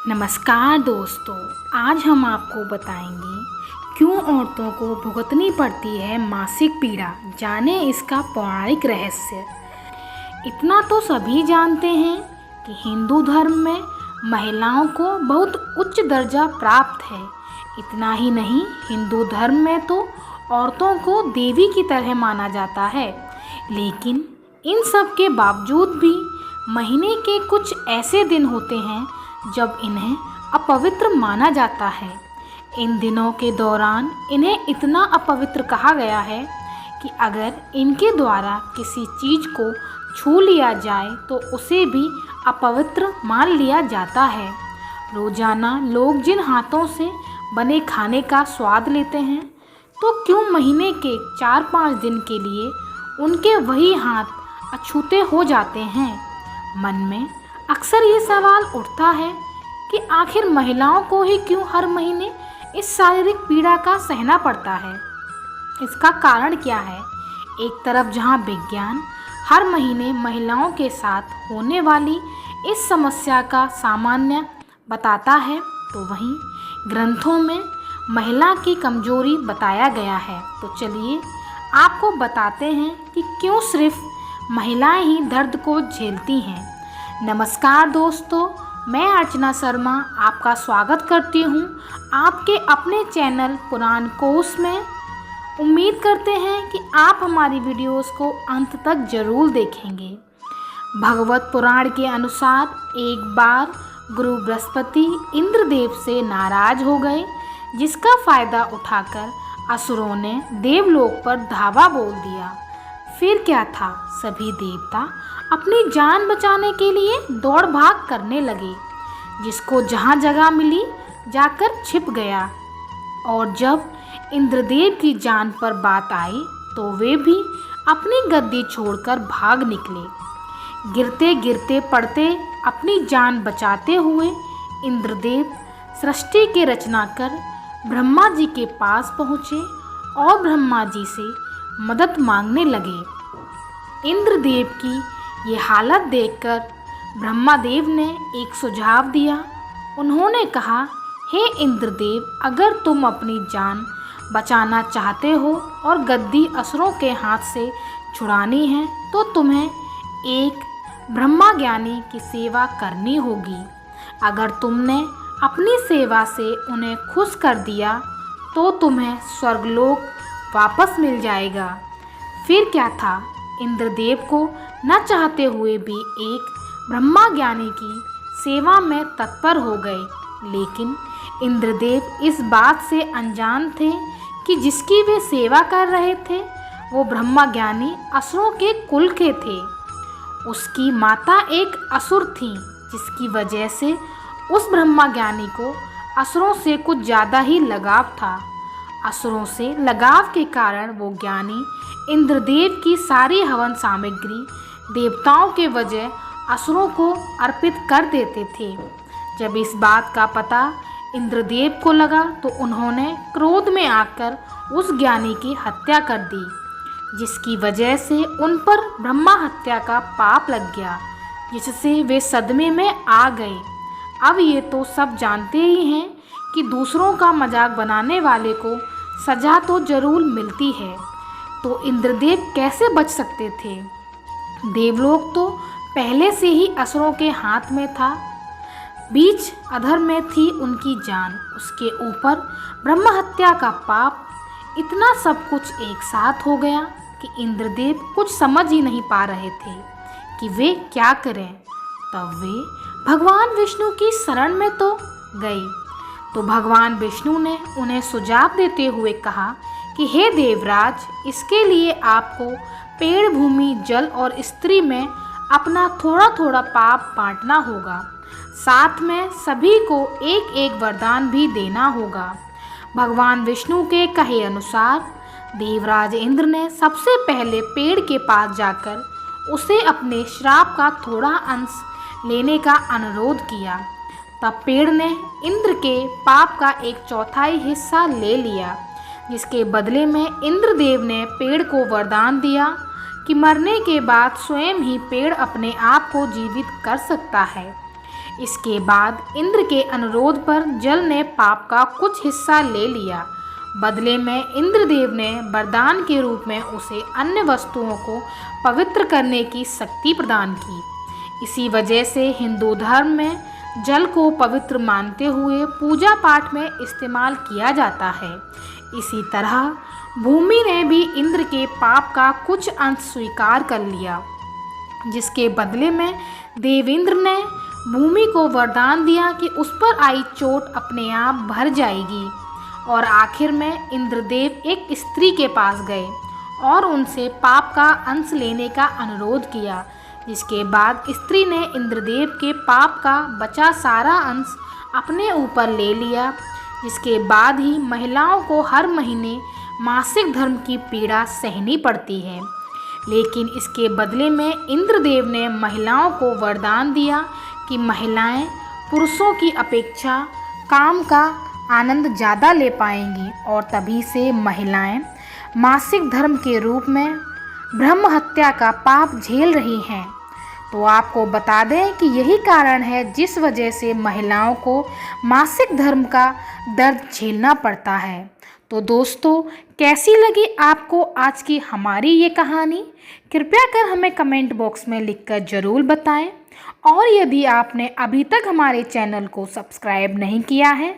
नमस्कार दोस्तों, आज हम आपको बताएंगे क्यों औरतों को भुगतनी पड़ती है मासिक पीड़ा। जाने इसका पौराणिक रहस्य। इतना तो सभी जानते हैं कि हिंदू धर्म में महिलाओं को बहुत उच्च दर्जा प्राप्त है। इतना ही नहीं, हिंदू धर्म में तो औरतों को देवी की तरह माना जाता है। लेकिन इन सब के बावजूद भी महीने के कुछ ऐसे दिन होते हैं जब इन्हें अपवित्र माना जाता है। इन दिनों के दौरान इन्हें इतना अपवित्र कहा गया है कि अगर इनके द्वारा किसी चीज़ को छू लिया जाए तो उसे भी अपवित्र मान लिया जाता है। रोजाना लोग जिन हाथों से बने खाने का स्वाद लेते हैं, तो क्यों महीने के 4-5 दिन के लिए उनके वही हाथ अछूते हो जाते हैं। मन में अक्सर ये सवाल उठता है कि आखिर महिलाओं को ही क्यों हर महीने इस शारीरिक पीड़ा का सहना पड़ता है। इसका कारण क्या है। एक तरफ जहां विज्ञान हर महीने महिलाओं के साथ होने वाली इस समस्या का सामान्य बताता है, तो वहीं ग्रंथों में महिला की कमजोरी बताया गया है। तो चलिए आपको बताते हैं कि क्यों सिर्फ महिलाएं ही दर्द को झेलती हैं। नमस्कार दोस्तों, मैं अर्चना शर्मा आपका स्वागत करती हूँ आपके अपने चैनल पुराण कोश में। उम्मीद करते हैं कि आप हमारी वीडियोस को अंत तक जरूर देखेंगे। भगवत पुराण के अनुसार एक बार गुरु बृहस्पति इंद्रदेव से नाराज हो गए, जिसका फायदा उठाकर असुरों ने देवलोक पर धावा बोल दिया। फिर क्या था, सभी देवता अपनी जान बचाने के लिए दौड़ भाग करने लगे। जिसको जहाँ जगह मिली जाकर छिप गया। और जब इंद्रदेव की जान पर बात आई तो वे भी अपनी गद्दी छोड़कर भाग निकले। गिरते गिरते पड़ते अपनी जान बचाते हुए इंद्रदेव सृष्टि के रचना कर ब्रह्मा जी के पास पहुँचे और ब्रह्मा जी से मदद मांगने लगे। इंद्रदेव की ये हालत देखकर ब्रह्मादेव ने एक सुझाव दिया। उन्होंने कहा, हे इंद्रदेव, अगर तुम अपनी जान बचाना चाहते हो और गद्दी असुरों के हाथ से छुड़ानी है, तो तुम्हें एक ब्रह्मा ज्ञानी की सेवा करनी होगी। अगर तुमने अपनी सेवा से उन्हें खुश कर दिया तो तुम्हें स्वर्गलोक वापस मिल जाएगा। फिर क्या था, इंद्रदेव को न चाहते हुए भी एक ब्रह्मा ज्ञानी की सेवा में तत्पर हो गए। लेकिन इंद्रदेव इस बात से अनजान थे कि जिसकी वे सेवा कर रहे थे वो ब्रह्मा ज्ञानी असुरों के कुल के थे। उसकी माता एक असुर थी, जिसकी वजह से उस ब्रह्मा ज्ञानी को असुरों से कुछ ज़्यादा ही लगाव था। असुरों से लगाव के कारण वो ज्ञानी इंद्रदेव की सारी हवन सामग्री देवताओं के वजह असुरों को अर्पित कर देते थे। जब इस बात का पता इंद्रदेव को लगा तो उन्होंने क्रोध में आकर उस ज्ञानी की हत्या कर दी, जिसकी वजह से उन पर ब्रह्मा हत्या का पाप लग गया, जिससे वे सदमे में आ गए। अब ये तो सब जानते ही हैं कि दूसरों का मजाक बनाने वाले को सजा तो जरूर मिलती है। तो इंद्रदेव कैसे बच सकते थे। देवलोक तो पहले से ही असुरों के हाथ में था। बीच अधर में थी उनकी जान, उसके ऊपर ब्रह्म हत्या का पाप। इतना सब कुछ एक साथ हो गया कि इंद्रदेव कुछ समझ ही नहीं पा रहे थे कि वे क्या करें। तब वे भगवान विष्णु की शरण में तो गए। तो भगवान विष्णु ने उन्हें सुझाव देते हुए कहा कि हे देवराज, इसके लिए आपको पेड़, भूमि, जल और स्त्री में अपना थोड़ा थोड़ा पाप बांटना होगा। साथ में सभी को एक एक वरदान भी देना होगा। भगवान विष्णु के कहे अनुसार देवराज इंद्र ने सबसे पहले पेड़ के पास जाकर उसे अपने श्राप का थोड़ा अंश लेने का अनुरोध किया। तब पेड़ ने इंद्र के पाप का 1/4 हिस्सा ले लिया, जिसके बदले में इंद्रदेव ने पेड़ को वरदान दिया कि मरने के बाद स्वयं ही पेड़ अपने आप को जीवित कर सकता है। इसके बाद इंद्र के अनुरोध पर जल ने पाप का कुछ हिस्सा ले लिया। बदले में इंद्रदेव ने वरदान के रूप में उसे अन्य वस्तुओं को पवित्र करने की शक्ति प्रदान की। इसी वजह से हिंदू धर्म में जल को पवित्र मानते हुए पूजा पाठ में इस्तेमाल किया जाता है। इसी तरह भूमि ने भी इंद्र के पाप का कुछ अंश स्वीकार कर लिया, जिसके बदले में देवेंद्र ने भूमि को वरदान दिया कि उस पर आई चोट अपने आप भर जाएगी। और आखिर में इंद्रदेव एक स्त्री के पास गए और उनसे पाप का अंश लेने का अनुरोध किया, जिसके बाद स्त्री ने इंद्रदेव के पाप का बचा सारा अंश अपने ऊपर ले लिया। जिसके बाद ही महिलाओं को हर महीने मासिक धर्म की पीड़ा सहनी पड़ती है। लेकिन इसके बदले में इंद्रदेव ने महिलाओं को वरदान दिया कि महिलाएं पुरुषों की अपेक्षा काम का आनंद ज़्यादा ले पाएंगी, और तभी से महिलाएं मासिक धर्म के रूप में ब्रह्म हत्या का पाप झेल रही हैं। तो आपको बता दें कि यही कारण है जिस वजह से महिलाओं को मासिक धर्म का दर्द झेलना पड़ता है। तो दोस्तों, कैसी लगी आपको आज की हमारी ये कहानी? कृपया कर हमें कमेंट बॉक्स में लिखकर ज़रूर बताएं। और यदि आपने अभी तक हमारे चैनल को सब्सक्राइब नहीं किया है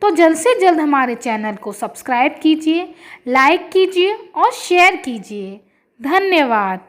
तो जल्द से जल्द हमारे चैनल को सब्सक्राइब कीजिए, लाइक कीजिए और शेयर कीजिए। धन्यवाद।